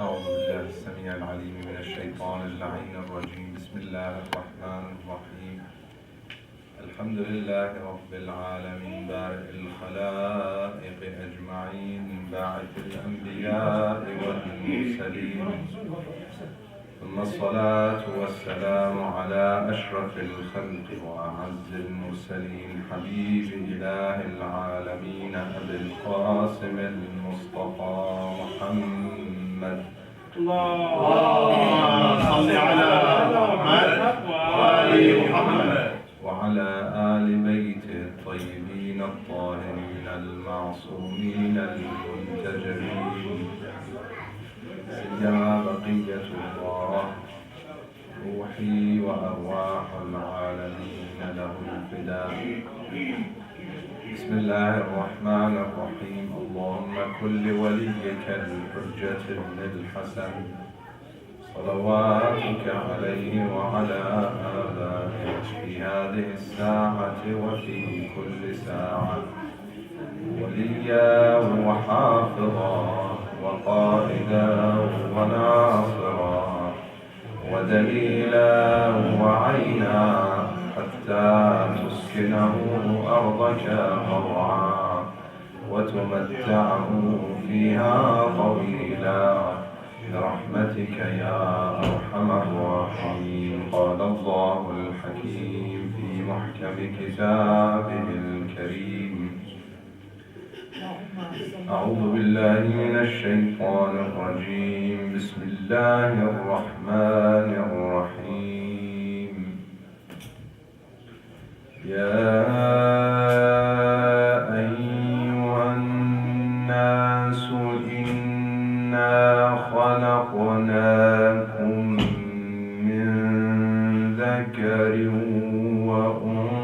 أعوذ بالله السميع العليم من الشيطان اللعين الرجيم. بسم الله الرحمن الرحيم. الحمد لله رب العالمين بارئ الخلائق أجمعين باعث الأنبياء والمرسلين، ثم الصلاة والسلام على أشرف الخلق وأعز المرسلين حبيب إله العالمين أبي القاسم المصطفى محمد. اللهم صل على محمد وآل محمد وعلى آل بيته الطيبين الطاهرين المعصومين المنتجبين، سيما بقية الله روحي وأرواح العالمين له الفداء. بسم الله الرحمن الرحيم. اللهم كل وليك الحجة بن الحسن صلواتك عليه وعلى آبائه في هذه الساعة وفي كل ساعة وليا وحافظا وقائدا وناصرا ودليلا وعينا حتى تسكنه أرضك مرعا وتمتعه فيها طويلا برحمتك يا أرحم الراحمين. قال الله الحكيم في محكم كتابه الكريم: أعوذ بالله من الشيطان الرجيم. بسم الله الرحمن الرحيم. يا أيها الناس إنا خلقناكم من ذكر وأنثى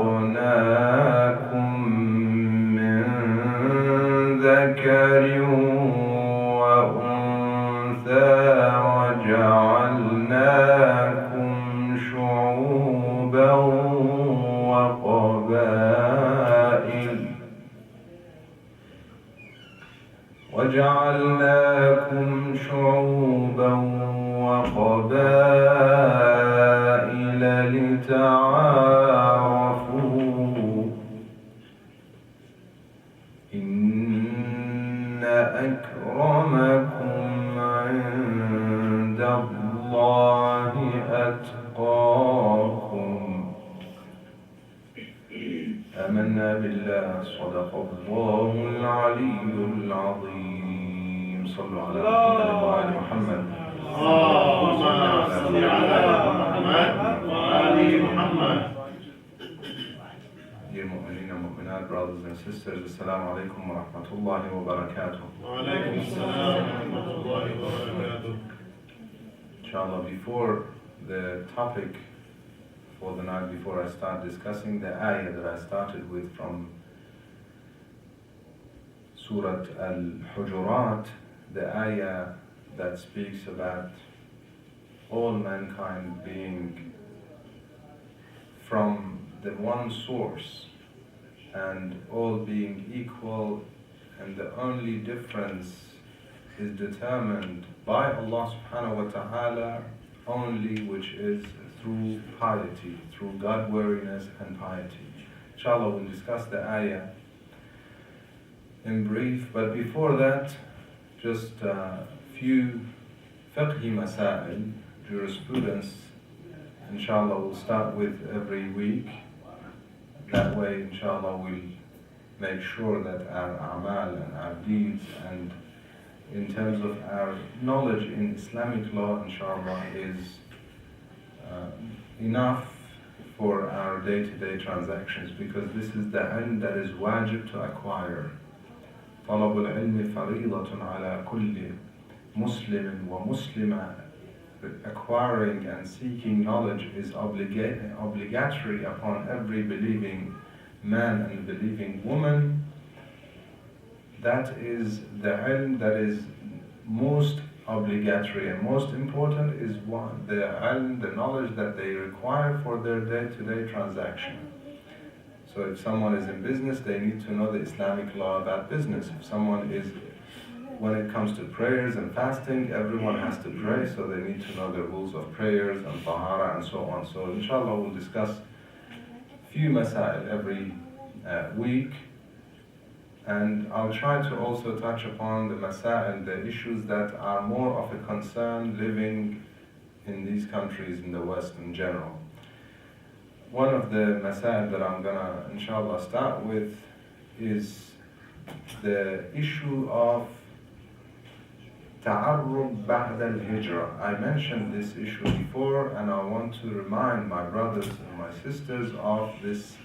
خلقناكم من ذكر وأنثى وجعلناكم شعوبا وقبائل لتعارفوا إن أكرمكم عند الله أتقاكم. آمنا بالله. صدق الله العلي العظيم. صلوا على محمد وآل محمد. اللهم صل على محمد وآل محمد. Dear mu'mineen and mu'minat, brothers and sisters, Assalamu alaikum wa rahmatullahi wa barakatuh. Wa alaikum assalam wa rahmatullahi wa barakatuh. Inshallah, before the topic for the night, before I start discussing the ayah that I started with from Surah al-Hujurat, the ayah that speaks about all mankind being from the one source and all being equal, and the only difference is determined by Allah subhanahu wa ta'ala only, which is through piety, through God-wariness and piety. Inshallah, we'll discuss the ayah in brief, but before that, just a few fiqhi masail, jurisprudence. Inshallah, we'll start with every week. That way, inshallah, we'll make sure that our a'mal and our deeds, and in terms of our knowledge in Islamic law, inshallah, is enough for our day-to-day transactions, because this is the ilm that is wajib to acquire. طلب العلم فريضة على كل مسلم ومسلمة. Acquiring and seeking knowledge is obligatory upon every believing man and believing woman. That is the ilm that is most obligatory and most important is the knowledge that they require for their day-to-day transaction. So if someone is in business, they need to know the Islamic law about business. If someone is, when it comes to prayers and fasting, everyone has to pray, so they need to know the rules of prayers and tahara and so on. So inshallah we'll discuss a few masail every week, and I'll try to also touch upon the masail, the issues that are more of a concern living in these countries in the West in general. One of the masail that I'm gonna inshallah start with is the issue of ta'arrub ba'd al-hijra. I mentioned this issue before, and I want to remind my brothers and my sisters of this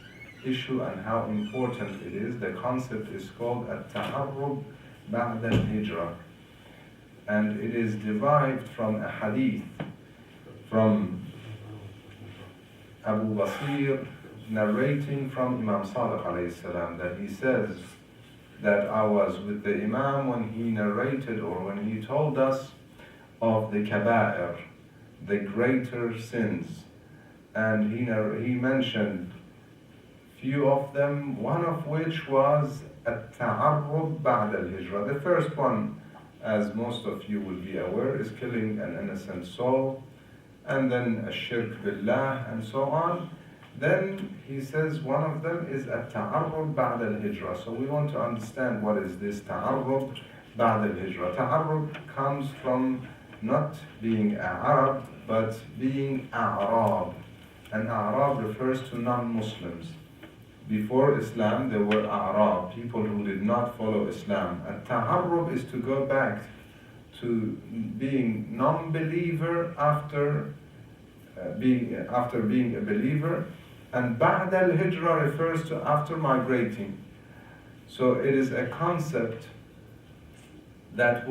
issue and how important it is. The concept is called at-ta'arrub ba'd al-hijra, and it is derived from a hadith from Abu Basir narrating from Imam Salih alayhi salam, that he says that I was with the Imam when he narrated, or when he told us of the kaba'ir, the greater sins, and he mentioned few of them, one of which was at-ta'arrub ba'd al-hijra. The first one, as most of you will be aware, is killing an innocent soul, and then shirk billah and so on. Then he says one of them is at-ta'arrub ba'd al-hijra. So we want to understand what is this ta'arrub ba'd al-hijra. Ta'arrub comes from not being a Arab, but being A'rab. And A'rab refers to non-Muslims. Before Islam, there were A'rab, people who did not follow Islam. At-ta'arrub is to go back to being non-believer after being a believer, and ba'd al-hijra refers to after migrating. So it is a concept that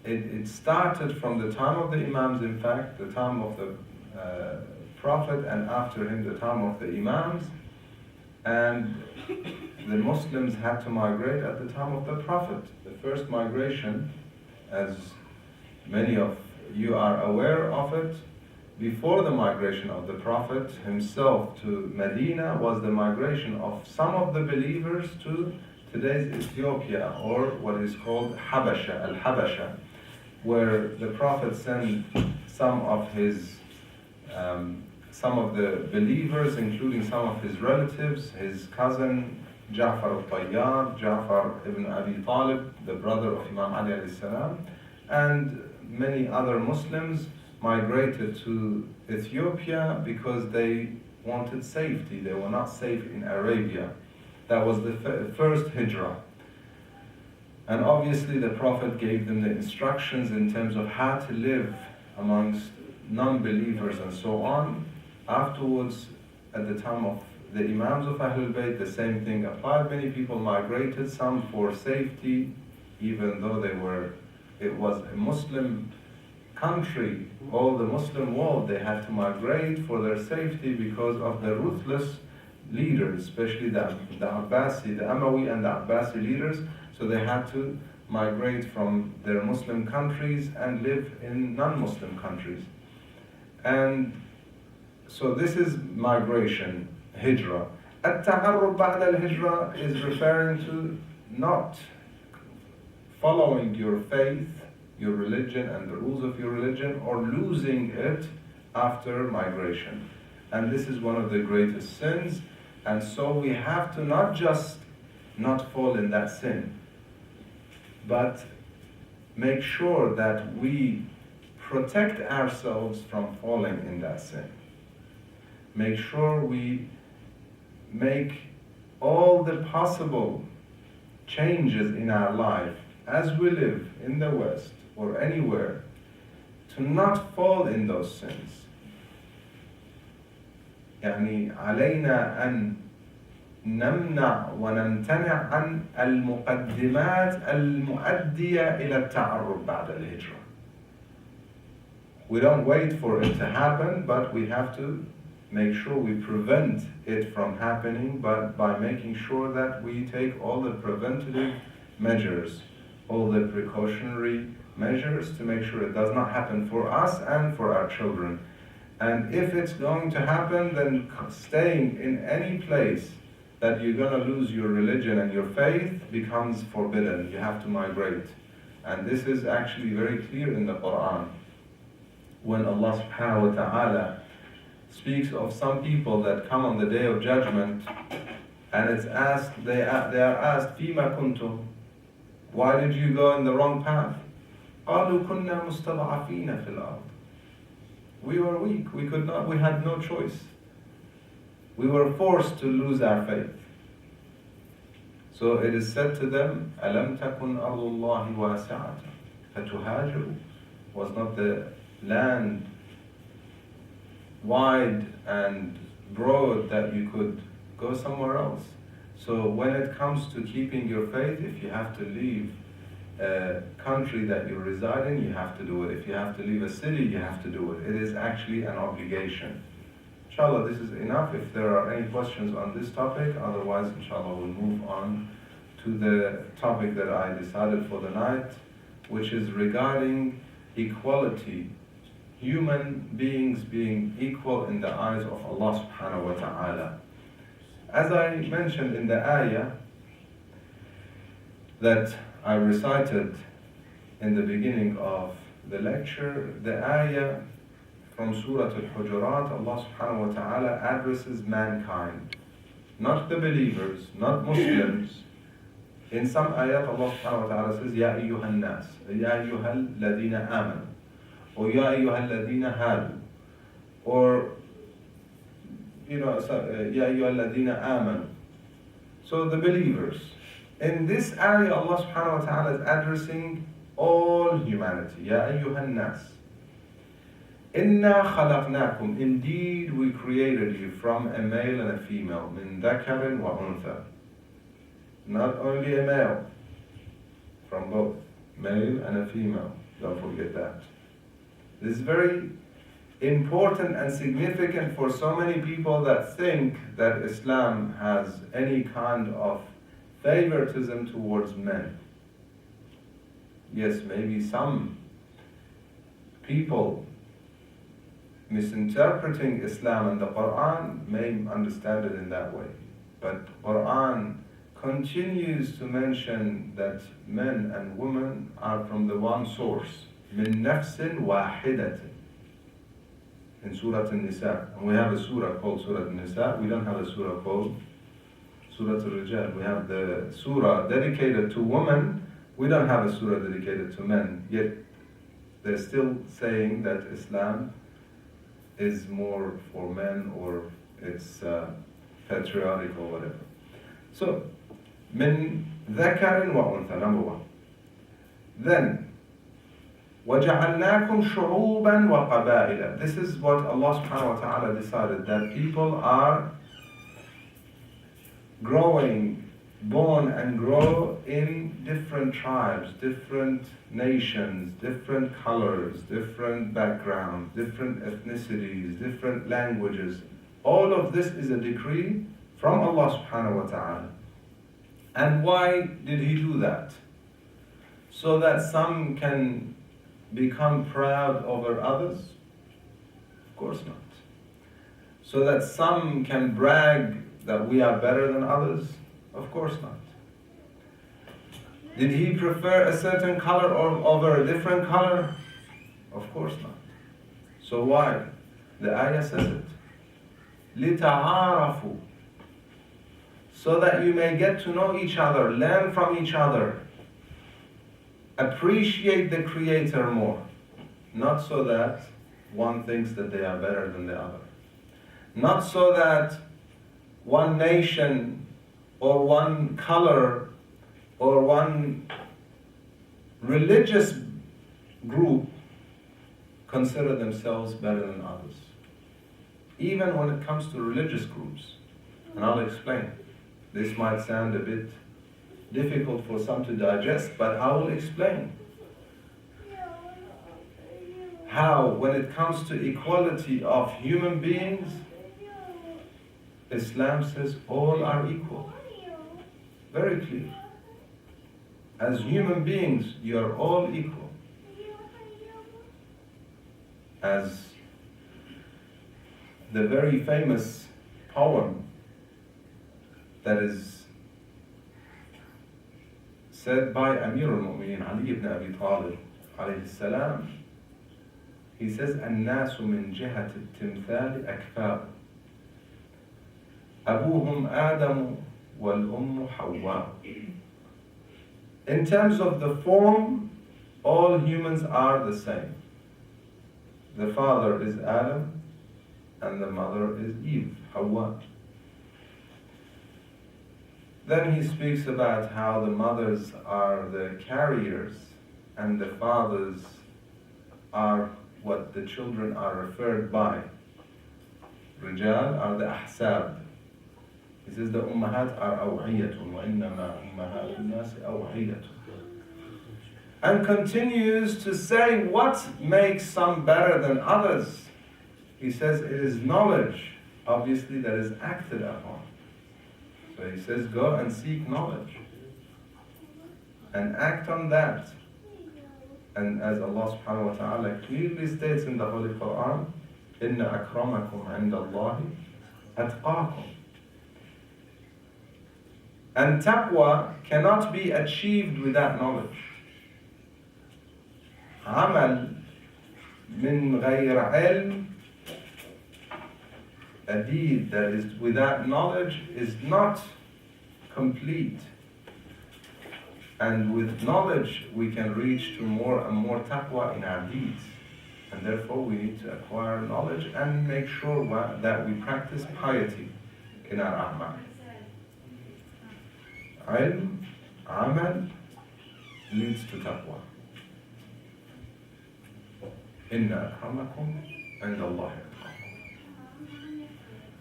it started from the time of the Imams, in fact, the time of the Prophet, and after him the time of the Imams, and the Muslims had to migrate at the time of the Prophet. The first migration, as many of you are aware of it, before the migration of the Prophet himself to Medina, was the migration of some of the believers to today's Ethiopia, or what is called Habasha, al-Habasha, where the Prophet sent some of the believers, including some of his relatives, his cousin Ja'far al-Tayyar, Ja'far ibn Abi Talib, the brother of Imam Ali alayhi salam, and many other Muslims migrated to Ethiopia because they wanted safety. They were not safe in Arabia. That was the first hijrah. And obviously the Prophet gave them the instructions in terms of how to live amongst non-believers and so on. Afterwards, at the time of the Imams of Ahlul Bayt, the same thing applied. Many people migrated, some for safety, even though it was a Muslim country, all the Muslim world, they had to migrate for their safety because of the ruthless leaders, especially the Abbasi, the Amawi and the Abbasi leaders. So they had to migrate from their Muslim countries and live in non-Muslim countries. And so this is migration, hijrah. At-ta'arrub ba'd al-hijrah is referring to not following your faith, your religion and the rules of your religion, or losing it after migration. And this is one of the greatest sins. And so we have to not just not fall in that sin, but make sure that we protect ourselves from falling in that sin. Make sure we make all the possible changes in our life as we live in the West or anywhere to not fall in those sins. يعني علينا أن نمنع ونمتنع عن المقدمات المؤدية إلى التعرب بعد الهجرة. We don't wait for it to happen, but we have to make sure we prevent it from happening, but by making sure that we take all the preventative measures all the precautionary measures to make sure it does not happen for us and for our children. And if it's going to happen, then staying in any place that you're going to lose your religion and your faith becomes forbidden. You have to migrate. And this is actually very clear in the Quran. When Allah subhanahu wa ta'ala speaks of some people that come on the Day of Judgment, and it's asked, they are asked, فِيمَ كُنْتُمْ? Why did you go in the wrong path? قَالُوا كُنَّا مُسْتَضْعَفِينَ فِي الْأَرْضِ. We were weak, we had no choice. We were forced to lose our faith. So it is said to them, أَلَمْ تَكُنْ أَرْضُ اللَّهِ وَاسِعَةً فَتُهَاجِرُوا. Was not the land wide and broad that you could go somewhere else? So when it comes to keeping your faith, if you have to leave a country that you reside in, you have to do it. If you have to leave a city, you have to do it. It is actually an obligation. Inshallah, this is enough. If there are any questions on this topic, otherwise, inshallah, we'll move on to the topic that I decided for the night, which is regarding equality. Human beings being equal in the eyes of Allah subhanahu wa ta'ala. As I mentioned in the ayah that I recited in the beginning of the lecture, the ayah from Surah Al-Hujurat, Allah subhanahu wa ta'ala addresses mankind, not the believers, not Muslims. In some ayat, Allah subhanahu wa ta'ala says, Ya ayyuhan nas, Ya ayyuhal ladina amanu, or Ya ayyuhal ladina hadu, or Ya ayyuhal ladina amanu. So the believers. In this ayah, Allah subhanahu wa ta'ala is addressing all humanity. Ya ayyuhan nas. Inna khalaqnakum. Indeed, we created you from a male and a female. Min dhakarin wa untha. Not only a male, from both male and a female. Don't forget that. This is very important and significant for so many people that think that Islam has any kind of favoritism towards men. Yes, maybe some people misinterpreting Islam and the Quran may understand it in that way. But Quran continues to mention that men and women are from the one source. Min nafsin wahidatin. In Surah An-Nisa. And we have a surah called Surah An-Nisa. We don't have a surah called Surah Al-Rijal. We have the surah dedicated to women. We don't have a surah dedicated to men. Yet they're still saying that Islam is more for men, or it's patriotic or whatever. So, min dhakarin wa untha, number one. Then, وَجَعَلْنَاكُمْ شُعُوبًا وَقَبَائِلًا. This is what Allah subhanahu wa ta'ala decided, that people are born and grow in different tribes, different nations, different colors, different backgrounds, different ethnicities, different languages. All of this is a decree from Allah subhanahu wa ta'ala. And why did He do that? So that some can become proud over others? Of course not. So that some can brag that we are better than others? Of course not. Did He prefer a certain color over a different color? Of course not. So why? The ayah says it. لِتَعَارَفُوا. So that you may get to know each other, learn from each other, appreciate the Creator more. Not so that one thinks that they are better than the other. Not so that one nation or one color or one religious group consider themselves better than others. Even when it comes to religious groups. And I'll explain. This might sound a bit difficult for some to digest, but I will explain how, when it comes to equality of human beings, Islam says all are equal. Very clear. as human beings, you are all equal. As the very famous poem that is said by Amir al-Mu'mineen Ali ibn Abi Talib alayhi salam, he says, الناس من جهة التمثال أكفاء أبوهم آدم والأم حواء. In terms of the form, all humans are the same. The father is Adam and the mother is Eve, Hawa. Then he speaks about how the mothers are the carriers and the fathers are what the children are referred by. Rijal are the ahsab. He says the ummahat are awhiyatun wa innama ummahatun nasi awhiyatun. And continues to say what makes some better than others. He says it is knowledge, obviously, that is acted upon. So he says go and seek knowledge and act on that. And as Allah subhanahu wa ta'ala clearly states in the Holy Quran, إِنَّ أَكْرَمَكُمْ عِنْدَ اللَّهِ أَتْقَاكُمْ. And taqwa cannot be achieved without knowledge. عمل من غير علم, a deed that is without knowledge is not complete. And with knowledge we can reach to more and more taqwa in our deeds. And therefore we need to acquire knowledge and make sure that we practice piety in our a'mal. Ilm, amal leads to taqwa. Inna akramakum inda Allahi atqakum.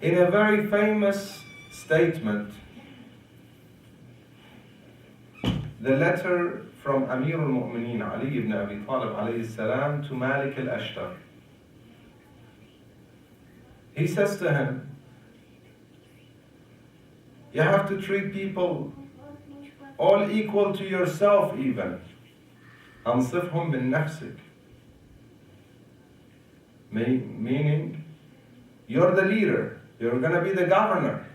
In a very famous statement, the letter from Amir al-Mu'mineen Ali ibn Abi Talib alayhi salam to Malik al-Ashtar. He says to him, you have to treat people all equal to yourself even. أنصفهم من نفسك. Meaning, you're the leader, you're going to be the governor,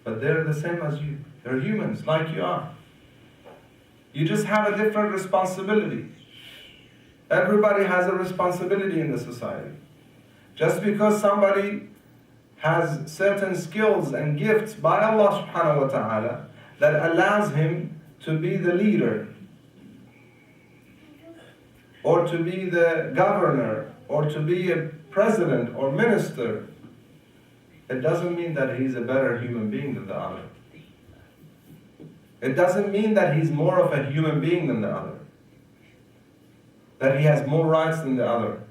but they're the same as you. They're humans like you are. You just have a different responsibility. Everybody has a responsibility in the society. Just because somebody has certain skills and gifts by Allah subhanahu wa ta'ala that allows him to be the leader, or to be the governor, or to be a president or minister, it doesn't mean that he's a better human being than the other. It doesn't mean that he's more of a human being than the other, that he has more rights than the other.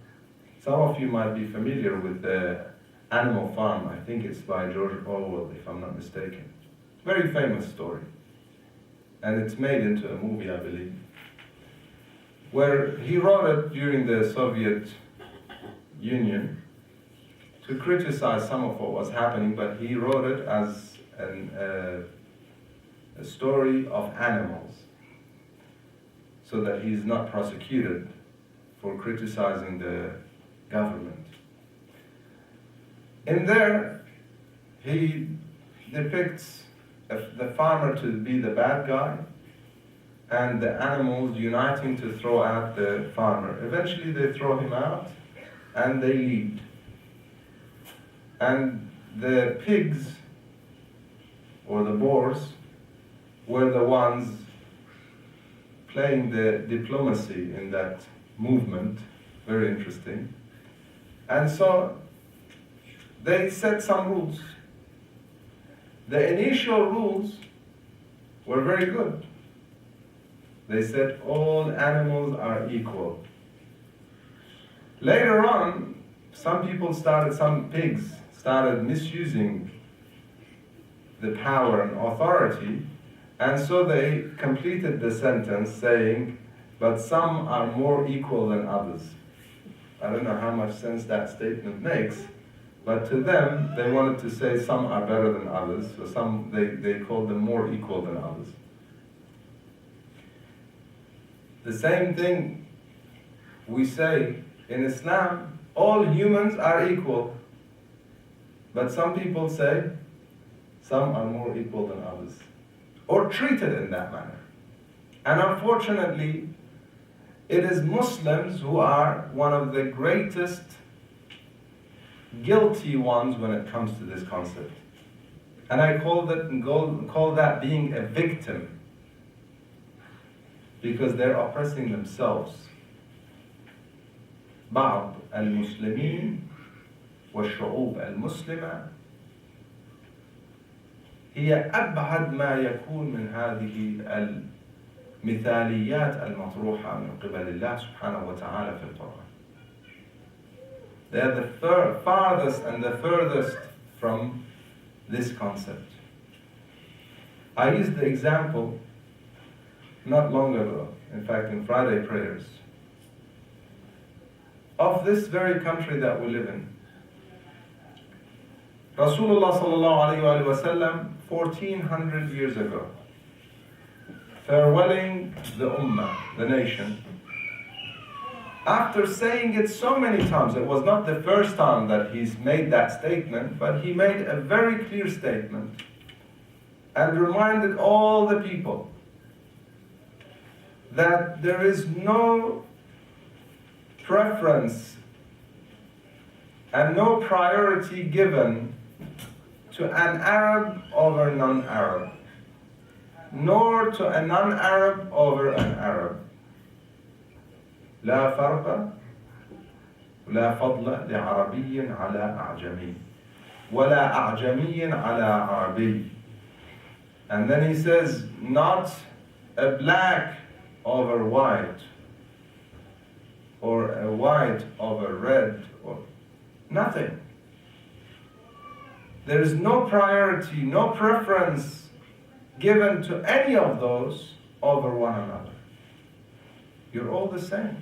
Some of you might be familiar with the Animal Farm. I think it's by George Orwell, if I'm not mistaken. Very famous story. And it's made into a movie, I believe, where he wrote it during the Soviet Union to criticize some of what was happening, but he wrote it as a story of animals, so that he's not prosecuted for criticizing the government. In there, he depicts the farmer to be the bad guy and the animals uniting to throw out the farmer. Eventually they throw him out and they leave. And the pigs, or the boars, were the ones playing the diplomacy in that movement. Very interesting. And so they set some rules. The initial rules were very good. They said all animals are equal. Later on, some pigs started misusing the power and authority, and so they completed the sentence saying, but some are more equal than others. I don't know how much sense that statement makes, but to them, they wanted to say some are better than others, so they called them more equal than others. The same thing we say in Islam, all humans are equal. But some people say some are more equal than others, or treated in that manner. And unfortunately, it is Muslims who are one of the greatest guilty ones when it comes to this concept. And I call that being a victim, because they're oppressing themselves. بعض المسلمين والشعوب المسلمة هي أبعد ما يكون من هذه المثاليات المطروحة من قبل الله سبحانه وتعالى في القرآن. They are the farthest and the furthest from this concept. I used the example not long ago, in fact in Friday prayers, of this very country that we live in. Rasulullah sallallahu alayhi wa sallam, 1400 years ago, farewelling the ummah, the nation, after saying it so many times, it was not the first time that he's made that statement, but he made a very clear statement and reminded all the people that there is no preference and no priority given to an Arab over non-Arab, nor to a non-Arab over an Arab. لا فرق ولا فضل لعربي على أعجمي ولا أعجمي على عربي. And then he says, not a black over white, or a white over red, or nothing. There is no priority, no preference given to any of those over one another. You're all the same.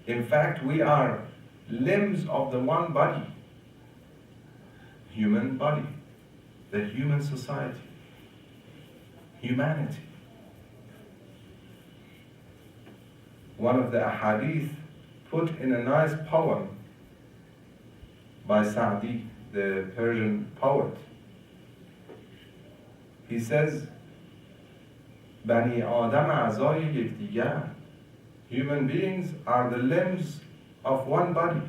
In fact, we are limbs of the one body, human body, the human society, humanity. One of the ahadith put in a nice poem by Sa'di, the Persian poet. He says, Bani Adam a'zai yekdigar. Human beings are the limbs of one body.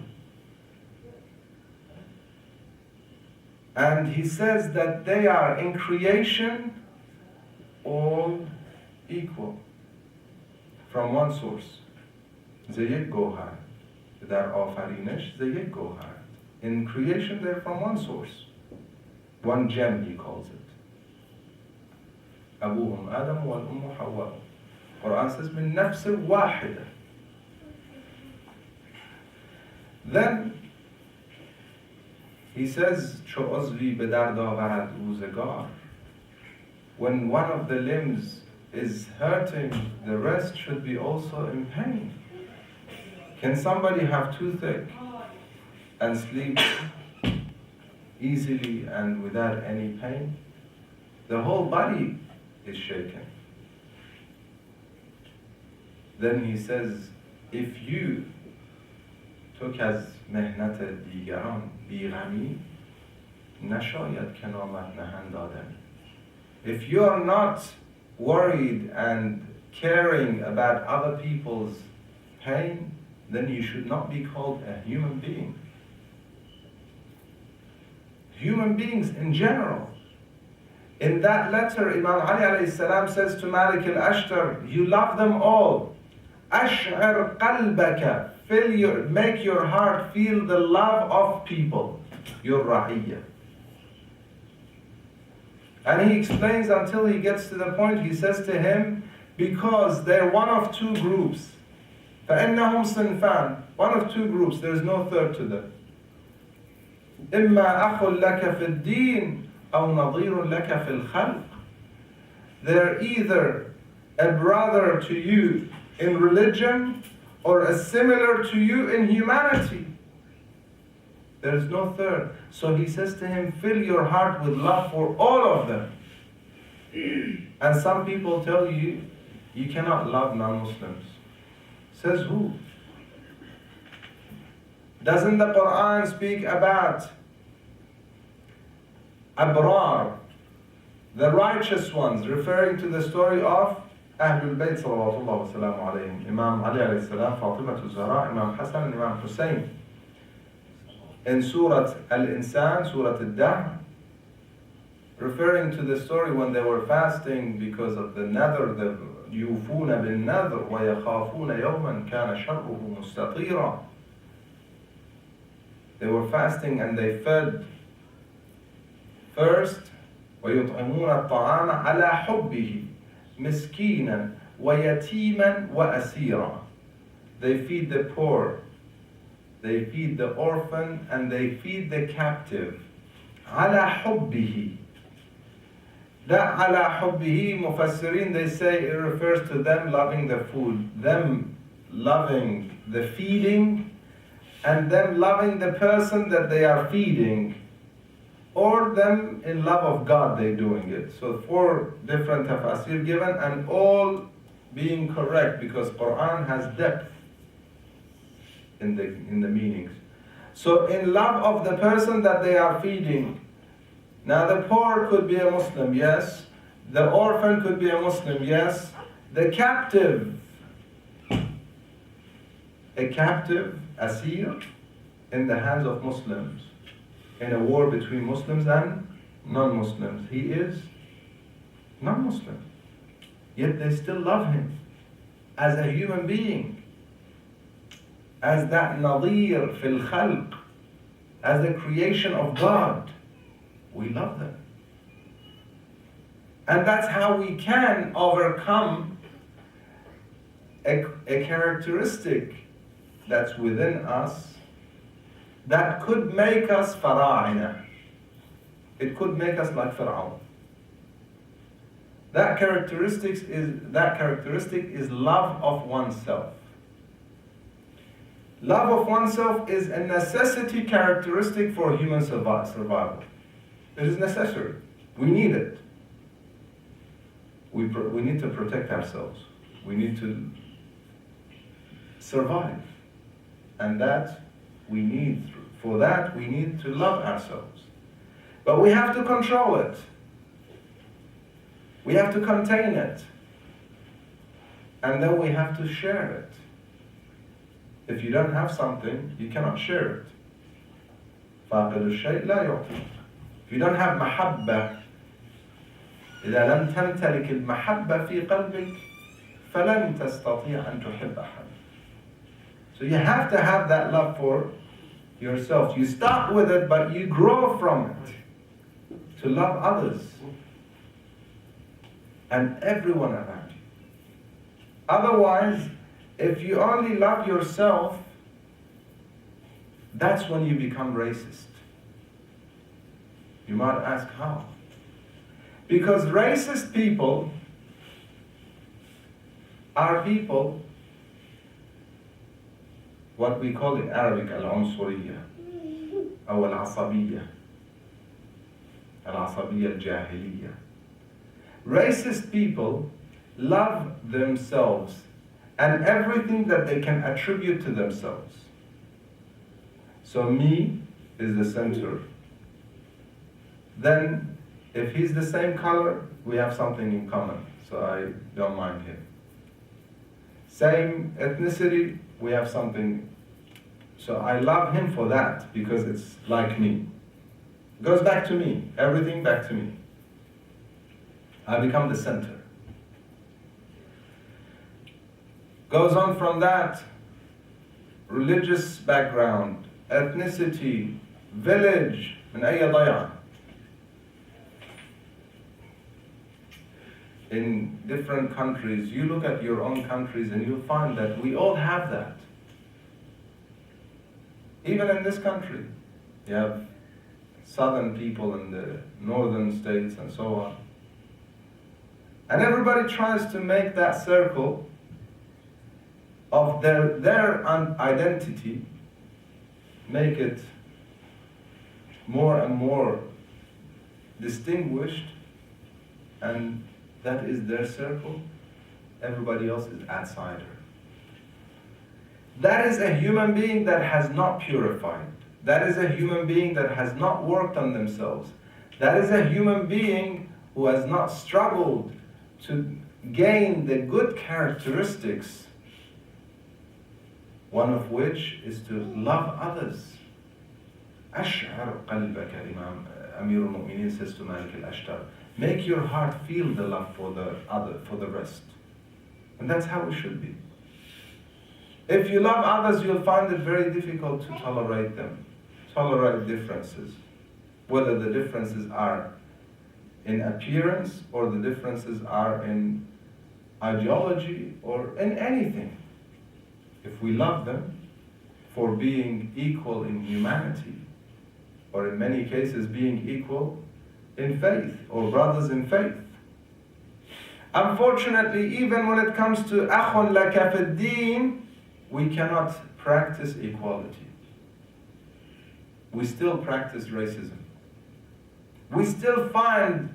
And he says that they are in creation all equal from one source. ز یک گوهر. در آفرینش ز یک گوهر. In creation they're from one source. One gem he calls it. أبوهم آدم والأم حواء. Quran says من نفس واحدة. Then he says چو عضوی به درد آورد روزگار. When one of the limbs is hurting, the rest should be also in pain. Can somebody have toothache and sleep easily and without any pain? The whole body is shaken. Then he says, if you took از مهنت دیگران بیغمی نشاید که نامت نهند آدمی. If you are not worried and caring about other people's pain, then you should not be called a human being. Human beings in general. In that letter, Imam Ali alayhi salam says to Malik al-Ashtar, you love them all. أشعر قلبك, make your heart feel the love of people, your ra'iyya. And he explains until he gets to the point, he says to him, because they're one of two groups. فَإِنَّهُمْ صِنْفَانِ, one of two groups, there's no third to them. إِمَّا أَخٌ لَكَ فِي الدِّينِ أَوْ نَظِيرٌ لَكَ فِي الْخَلْقِ. They're either a brother to you in religion or a similar to you in humanity. There is no third. So he says to him, fill your heart with love for all of them. And some people tell you, you cannot love non-Muslims. Says who? Doesn't the Quran speak about Abrar, the righteous ones, referring to the story of Ahlul Bayt salawatullah wa salamu alayhim, Imam Ali alayhi salam, Fatima al-Zahraa, Imam Hassan, and Imam Hussein. In Surah Al-Insan, Surah Al-Dahr, referring to the story when they were fasting because of the nadr, the yufuna bin nadr, wa yakhafuna yawman kana sharruhu mustatira. They were fasting and they fed first, وَيُطْعِمُونَ الطَّعَامَ عَلَى حُبِّهِ مِسْكِينًا وَيَتِيمًا وَأَسِيرًا. They feed the poor, they feed the orphan, and they feed the captive. عَلَى حُبِّهِ. That عَلَى حُبِّهِ, Mufassirin, they say it refers to them loving the food, them loving the feeding, and them loving the person that they are feeding, or them in love of God they're doing it. So 4 different tafasir given, and all being correct because Quran has depth in the meanings. So in love of the person that they are feeding. Now the poor could be a Muslim, yes. The orphan could be a Muslim, yes. The captive, a captive, asir, in the hands of Muslims, in a war between Muslims and non-Muslims. He is non-Muslim, yet they still love him as a human being, as that nadir fil khalq, as the creation of God. We love them. And that's how we can overcome a characteristic that's within us that could make us fara'ina. It could make us like Fir'aun. That characteristic is love of oneself. Love of oneself is a necessity characteristic for human survival. It is necessary. We need it. We need to protect ourselves. We need to survive. And that we need. For that, we need to love ourselves. But we have to control it. We have to contain it. And then we have to share it. If you don't have something, you cannot share it. فاقد الشيء لا يعطي. If you don't have محبة, إذا لم تمتلك المحبة في قلبك فلن تستطيع أن تحب أحد. So you have to have that love for yourself. You start with it, but you grow from it to love others and everyone around you. Otherwise, if you only love yourself, that's when you become racist. You might ask how? Because racist people are people, what we call in Arabic al-Unsuriyya, or al-Asabiyya, al-Asabiyya al-Jahiliyya. Racist people love themselves and everything that they can attribute to themselves. So me is the center. Then if he's the same color, we have something in common, so I don't mind him. Same ethnicity, we have something. So I love him for that, because it's like me. It goes back to me, everything back to me. I become the center. Goes on from that, religious background, ethnicity, village, من أي ضيعة. In different countries, you look at your own countries and you'll find that we all have that. Even in this country, you have southern people in the northern states and so on. And everybody tries to make that circle of their identity, make it more and more distinguished, and That is their circle. Everybody else is outsider. That is a human being that has not purified. That is a human being that has not worked on themselves. That is a human being who has not struggled to gain the good characteristics, one of which is to love others. أشعر قلبك, Imam Amir al-Mu'mineen says to Malik al-Ashtar. Make your heart feel the love for the other, for the rest. And that's how it should be. If you love others, you'll find it very difficult to tolerate them, tolerate differences. Whether the differences are in appearance or the differences are in ideology or in anything. If we love them for being equal in humanity, or in many cases being equal in faith, or brothers in faith. Unfortunately, even when it comes to أخ لك في الدين, we cannot practice equality. We still practice racism. We still find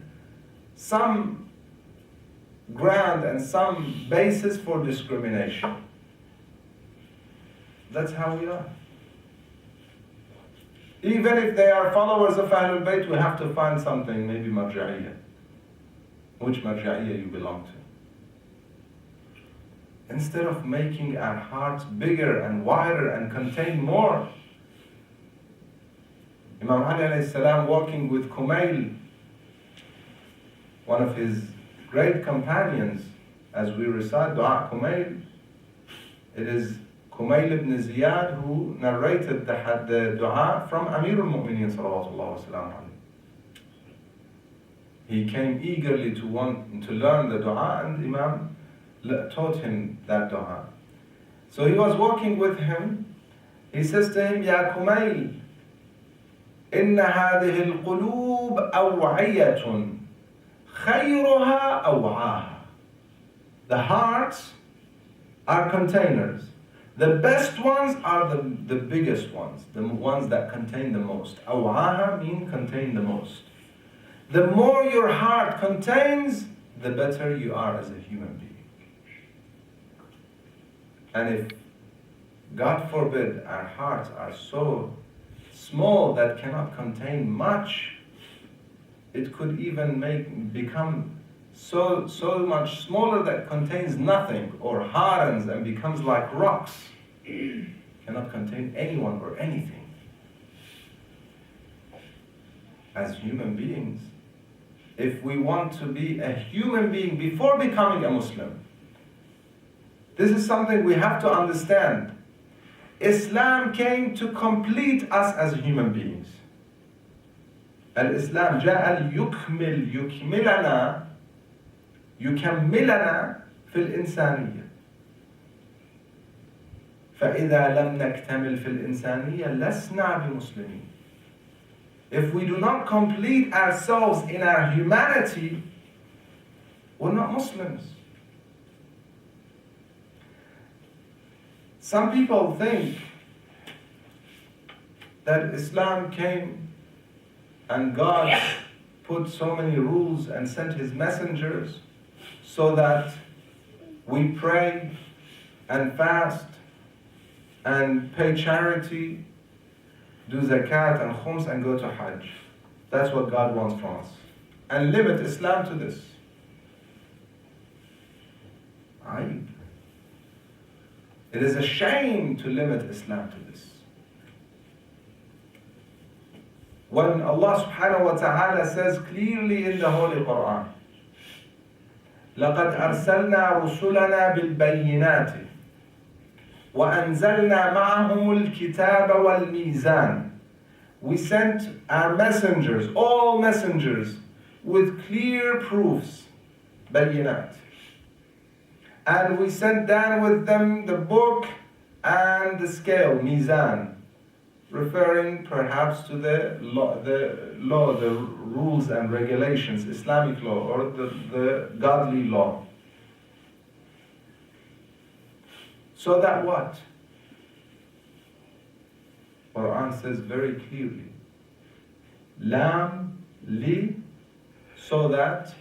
some ground and some basis for discrimination. That's how we are. Even if they are followers of Ahlul Bayt, we have to find something, maybe marja'iyya. Which marja'iyya you belong to. Instead of making our hearts bigger and wider and contain more. Imam Ali alayhi salam walking with Kumail, one of his great companions, as we recite Dua Kumail, it is Kumail ibn Ziyad who narrated the dua from Amir al-Mu'mineen sallallahu alayhi wa sallam. He came eagerly to learn the dua, and Imam taught him that dua. So he was walking with him. He says to him, Ya Kumail, Inna hadhihi al-qulub aw'iyatun, khayruha aw'aha. The hearts are containers. The best ones are the biggest ones, the ones that contain the most. Aw'aha means contain the most. The more your heart contains, the better you are as a human being. And if, God forbid, our hearts are so small that cannot contain much, it could even become so much smaller that contains nothing, or hardens and becomes like rocks. Cannot contain anyone or anything. As human beings, if we want to be a human being before becoming a Muslim, this is something we have to understand. Islam came to complete us as human beings. Al-Islam جاء ليكمل يكملنا يكملنا في الإنسانية. فإذا لم نكتمل في الإنسانية لسنا بمسلمين. If we do not complete ourselves in our humanity, we're not Muslims. Some people think that Islam came and God put so many rules and sent His messengers so that we pray and fast and pay charity, do zakat and khums and go to Hajj. That's what God wants from us. And limit Islam to this. Aib. It is a shame to limit Islam to this. When Allah subhanahu wa ta'ala says clearly in the Holy Quran, لَقَدْ أَرْسَلْنَا رُسُلَنَا بِالْبَيِّنَاتِ وَأَنزَلْنَا مَعَهُمُ الْكِتَابَ وَالْمِيزَانِ. We sent our messengers, all messengers, with clear proofs, bayinat. And we sent down with them the book and the scale, mizan, referring perhaps to the law, the rules and regulations, Islamic law, or the godly law. So that what? Quran says very clearly, Lam li, so that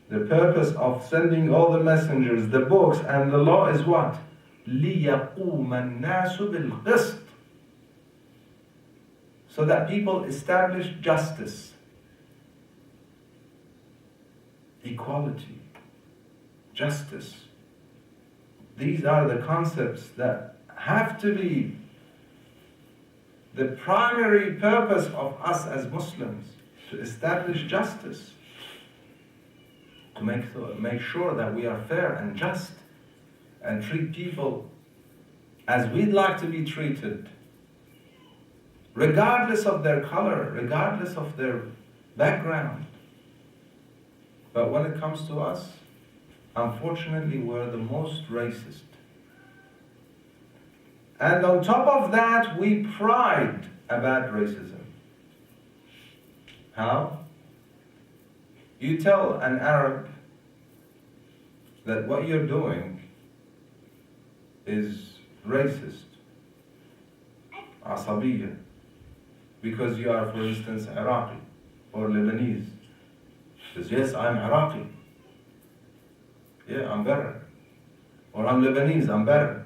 The purpose of sending all the messengers, the books, and the law is what? لِيَقُومَ النَّاسُ بِالْقِسْطِ. So that people establish justice, equality, justice. These are the concepts that have to be the primary purpose of us as Muslims, to establish justice, to make sure that we are fair and just and treat people as we'd like to be treated, regardless of their color, regardless of their background. But when it comes to us, unfortunately, we're the most racist. And on top of that, we pride about racism. How? You tell an Arab that what you're doing is racist, asabiyya, because you are, for instance, Iraqi or Lebanese. He says, yes, I'm Iraqi. Yeah, I'm better. Or I'm Lebanese, I'm better.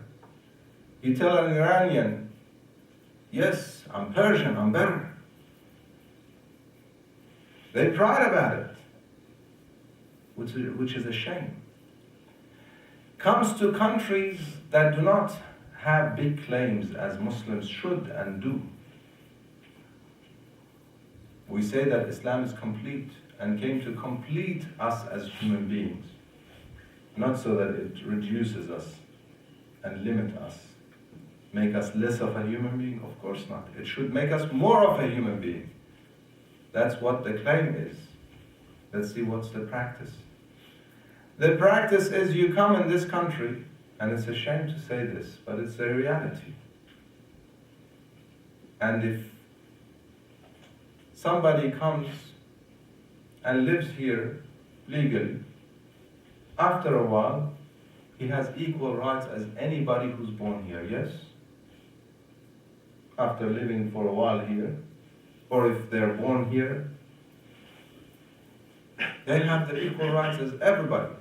You tell an Iranian, yes, I'm Persian, I'm better. They pride about it, which is a shame. Comes to countries that do not have big claims as Muslims should and do. We say that Islam is complete and came to complete us as human beings, not so that it reduces us and limit us, make us less of a human being. Of course not. It should make us more of a human being. That's what the claim is. Let's see what's the practice. The practice is you come in this country, and it's a shame to say this, but it's a reality. And if somebody comes and lives here legally, after a while, he has equal rights as anybody who's born here, yes? After living for a while here, or if they're born here, they have the equal rights as everybody.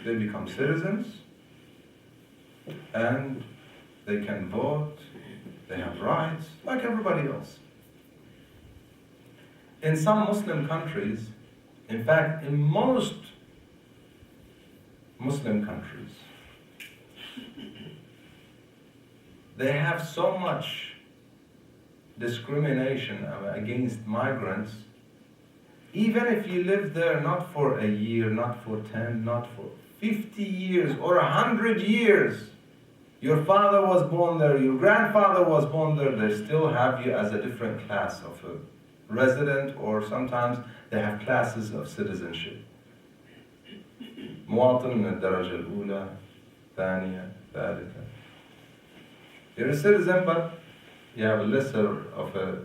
They become citizens, and they can vote, they have rights, like everybody else. In some Muslim countries, in fact, in most Muslim countries, they have so much discrimination against migrants. Even if you live there not for a year, not for 10, not for 50 years or 100 years, your father was born there, your grandfather was born there, they still have you as a different class of a resident, or sometimes they have classes of citizenship. مواطن من الدرجة الأولى، ثانية، ثالثة. You're a citizen, but you have a lesser of a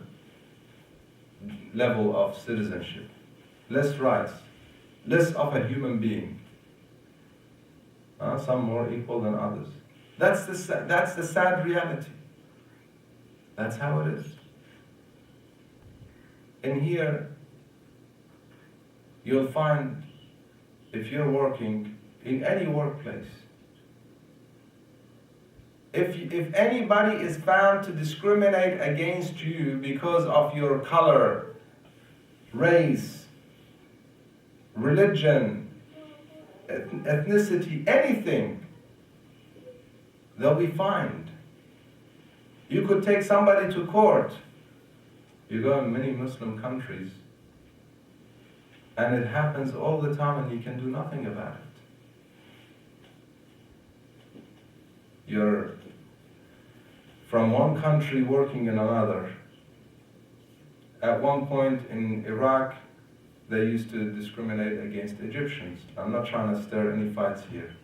level of citizenship, less rights, less of a human being. Some more equal than others. That's the sad reality. That's how it is. In here, you'll find, if you're working in any workplace, if anybody is found to discriminate against you because of your color, race, religion, ethnicity, anything, they'll be fined. You could take somebody to court. You go in many Muslim countries, and it happens all the time, and you can do nothing about it. You're from one country working in another. At one point in Iraq, they used to discriminate against Egyptians. I'm not trying to stir any fights here.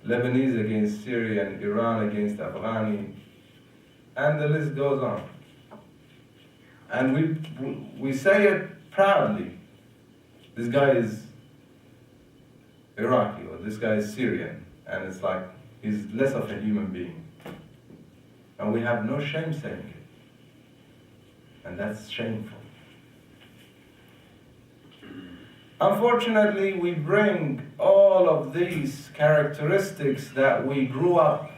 Lebanese against Syrian, Iran against Afghani, and the list goes on. And we say it proudly. This guy is Iraqi, or this guy is Syrian, and it's like he's less of a human being. And we have no shame saying it. And that's shameful. Unfortunately, we bring all of these characteristics that we grew up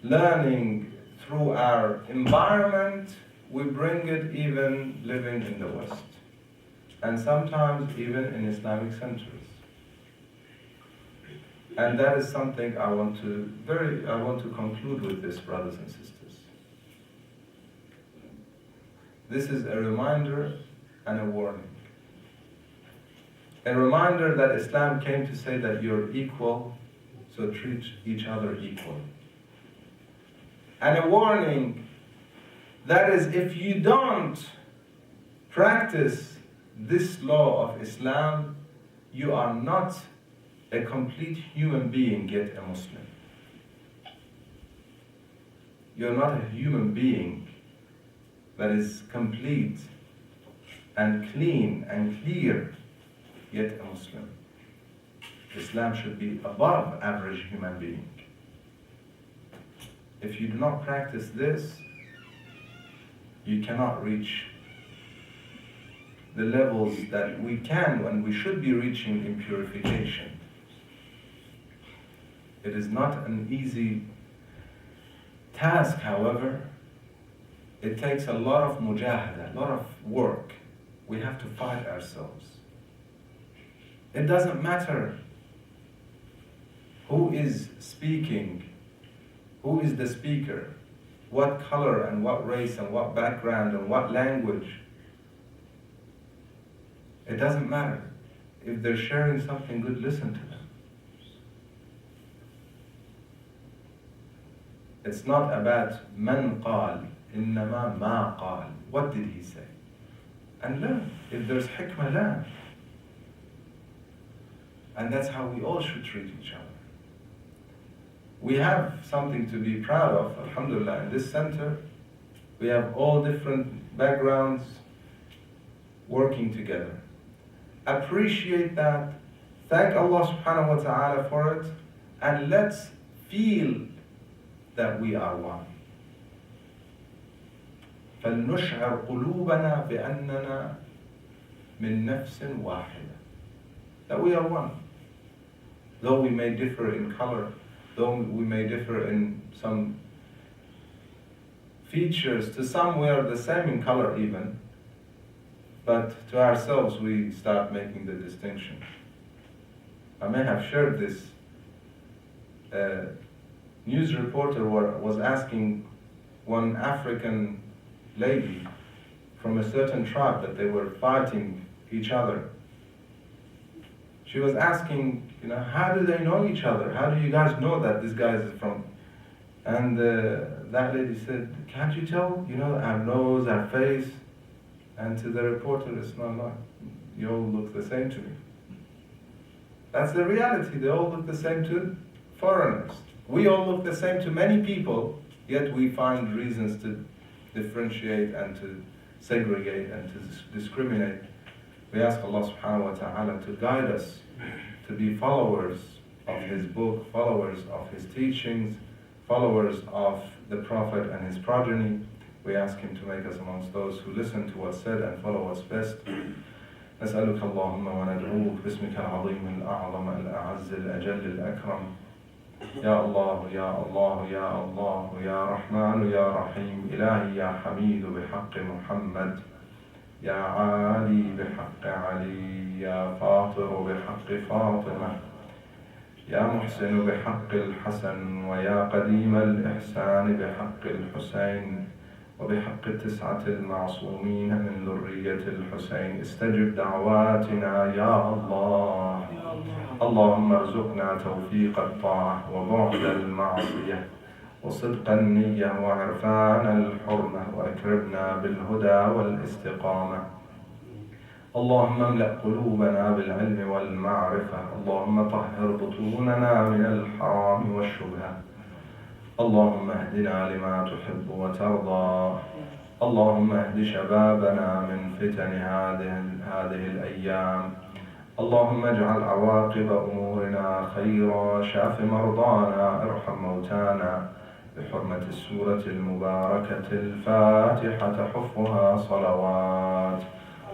learning through our environment, we bring it even living in the West, and sometimes even in Islamic centers. And that is something I want to conclude with this, brothers and sisters. This is a reminder and a warning. A reminder that Islam came to say that you're equal, so treat each other equally. And a warning that is, if you don't practice this law of Islam, you are not a complete human being, yet a Muslim. You're not a human being that is complete and clean and clear, yet a Muslim. Islam should be above average human being. If you do not practice this, you cannot reach the levels that we can and we should be reaching in purification. It is not an easy task, however. It takes a lot of mujahada, a lot of work. We have to fight ourselves. It doesn't matter who is speaking, who is the speaker, what color and what race and what background and what language. It doesn't matter. If they're sharing something good, listen to them. It's not about man qal, innama ma qal. What did he say? And learn. If there's hikmah, learn. And that's how we all should treat each other. We have something to be proud of, alhamdulillah. In this center, we have all different backgrounds working together. Appreciate that. Thank Allah subhanahu wa ta'ala for it. And let's feel that we are one. فلنشعر قلوبنا بأننا من نفس واحدة. That we are one. Though we may differ in color, though we may differ in some features, to some we are the same in color even, but to ourselves we start making the distinction. I may have shared this. News reporter was asking one African lady from a certain tribe that they were fighting each other. She was asking, how do they know each other? How do you guys know that this guy is from? And that lady said, can't you tell? Our nose, our face. And to the reporter, it's not like, you all look the same to me. That's the reality. They all look the same to foreigners. We all look the same to many people, yet we find reasons to differentiate and to segregate and to discriminate. We ask Allah subhanahu wa ta'ala to guide us to be followers of His book, followers of His teachings, followers of the Prophet and his progeny. We ask Him to make us amongst those who listen to what's said and follow what's best. نسألك اللهم وندعوك باسمك العظيم الأعظم الأعز الأجل الأكرم. يا الله يا الله يا الله يا رحمن يا رحيم. إلهي يا حميد بحق محمد، يا عالي بحق علي، يا فاطر بحق فاطمة، يا محسن بحق الحسن، ويا قديم الإحسان بحق الحسين، وبحق التسعة المعصومين من ذرية الحسين. استجب دعواتنا يا الله. اللهم ارزقنا توفيق الطاعة وبعد المعصية وصدق النية وعرفان الحرمة وأكرمنا بالهدى والاستقامة. اللهم املأ قلوبنا بالعلم والمعرفة. اللهم طهر بطوننا من الحرام والشبهة. اللهم اهدنا لما تحب وترضى. اللهم اهد شبابنا من فتن هذه الأيام. اللهم اجعل عواقب أمورنا خيرا. شاف مرضانا، ارحم موتانا، بحرمة السورة المباركة الفاتحة حفظها صلوات.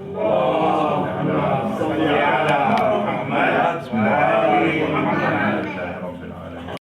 اللهم صل على محمد وآل